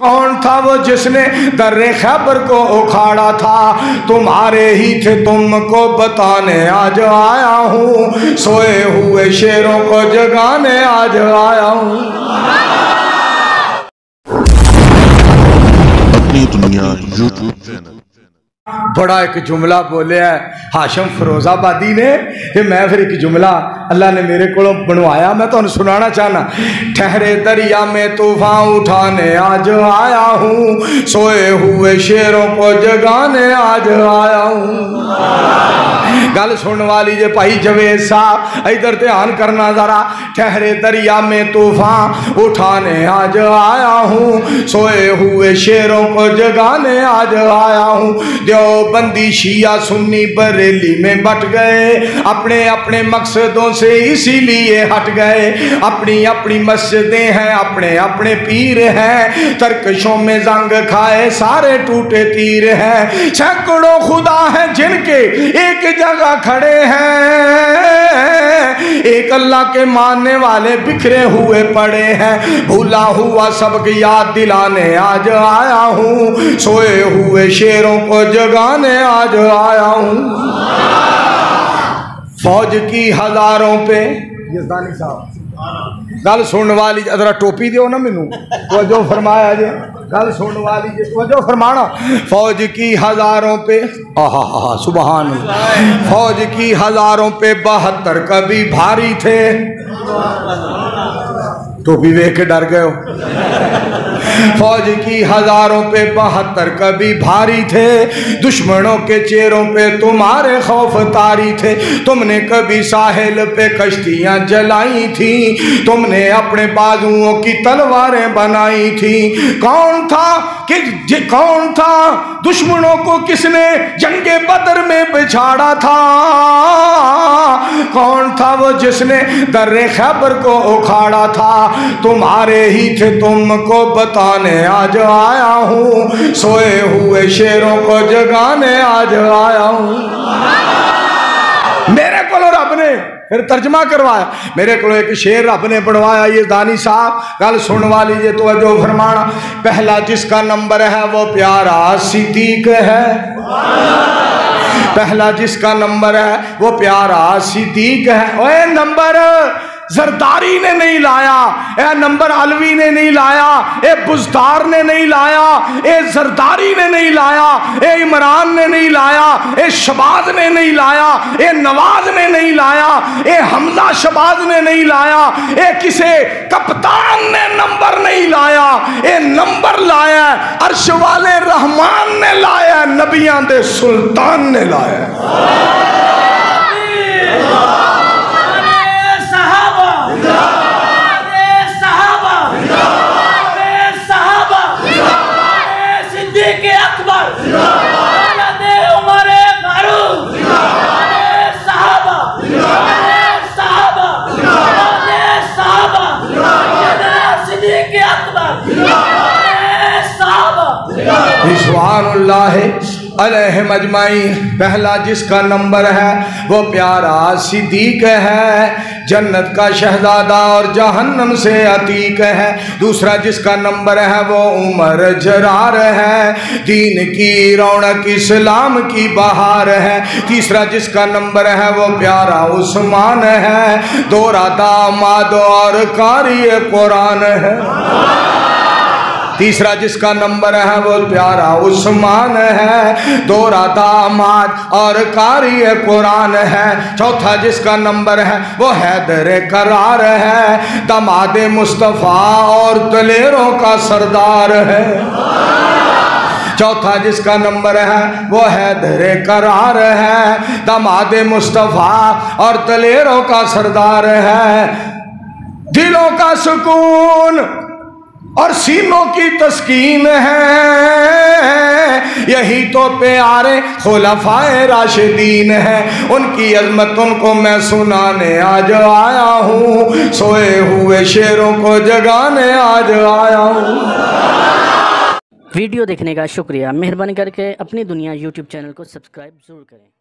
कौन था वो जिसने दर्रे खैबर को उखाड़ा था, तुम्हारे ही थे तुमको बताने आज आया हूँ, सोए हुए शेरों को जगाने आज आया हूँ। अपनी दुनिया यूट्यूब चैनल। बड़ा एक जुमला बोलिया हाशम फिरोजाबादी ने, ते मैं फिर एक जुमला अल्लाह ने मेरे को बनवाया, मैं तो सुनाना चाहना। ठहरे दरिया में तूफान उठाने आज आया हूँ, सोए हुए शेरों को जगाने आज आया हूँ। गल सुन वाली जे भाई जवेद साहब, इधर ध्यान करना जरा। ठहरे दरिया में तूफान उठाने आज आया हूँ, सोए हुए शेरों को जगाने आज आया हूँ। देवबंदी शिया सुन्नी बरेली में बट गए, अपने अपने मकसदों से इसीलिए हट गए। अपनी अपनी मस्जिदें हैं, अपने अपने पीर हैं, तरकशों में जंग खाए सारे टूटे तीर हैं। सैकड़ों खुदा हैं जिनके एक जगह खड़े हैं, एक अल्लाह के मानने वाले बिखरे हुए पड़े हैं। भूला हुआ सबकी याद दिलाने आज आया हूँ, सोए हुए शेरों को जगाने आज आया हूँ। फौज की हजारों पे यज़दानी साहब गल सुन वाली, जरा टोपी दियो ना मैनू, वो जो फरमाया जे गल सुन वाली जे वो जो फरमाना। फौज की हजारों पे आहा सुबहान, फौज की हजारों पे 72 कभी भारी थे। टोपी देख के डर गए हो। फौज की हजारों पे 72 कभी भारी थे, दुश्मनों के चेहरों पे तुम्हारे खौफ तारी थे। तुमने कभी साहिल पे कश्तियां जलाई थी, तुमने अपने बाजुओं की तलवारें बनाई थी। कौन था कौन था दुश्मनों को किसने जंगे बदर में बिछाड़ा था, कौन था वो जिसने दर्रे खैबर को उखाड़ा था। तुम्हारे ही थे तुमको बताने आज आया हूँ, सोए हुए शेरों को जगाने आज आया हूँ। मेरे को रब ने फिर तर्जमा करवाया, मेरे को एक शेर रब ने बनवाया। ये दानी साहब गल सुन वाली जे तो जो फरमाना। पहला जिसका नंबर है वो प्यारा सिद्दीक है, पहला जिसका नंबर है वो प्यारा सिद्दीक है। ओए नंबर जरदारी ने नहीं लाया, ए नंबर अलवी ने नहीं लाया, ए बुजदार ने नहीं लाया, ए जरदारी ने नहीं लाया, ए इमरान ने नहीं लाया, ए शबाज ने नहीं लाया, ए नवाज ने नहीं लाया, ए हमजा शबाज ने नहीं लाया, ए किसे कप्तान ने नंबर नहीं लाया। ए नंबर लाया अर्श वाले रहमान ने लाया, नबियां दे सुल्तान ने लाया। रिज़वानुल्लाह अलैहिम अजमाइन। पहला जिसका नंबर है वो प्यारा सिद्दीक है, जन्नत का शहजादा और जहन्नम से अतीक है। दूसरा जिसका नंबर है वो उमर जरार है, दीन की रौनक इस्लाम की बहार है। तीसरा जिसका नंबर है वो प्यारा उस्मान है, दोहरा दामाद और कारी कुरान है। तीसरा जिसका नंबर है वो प्यारा उस्मान है, दोहरा दामाद और कारी कुरान है। चौथा जिसका नंबर है वो हैदर करार है, दामाद मुस्तफ़ा और दलेरों का सरदार है। चौथा जिसका नंबर है वो हैदर करार है, दामाद मुस्तफ़ा और दलेरों का सरदार है। दिलों का सुकून और सीनों की तस्कीन है, यही तो प्यारे खुलफाए राशिदीन है। उनकी अज़मत उनको मैं सुनाने आज आया हूँ, सोए हुए शेरों को जगाने आज आया हूँ। वीडियो देखने का शुक्रिया। मेहरबानी करके अपनी दुनिया यूट्यूब चैनल को सब्सक्राइब ज़रूर करें।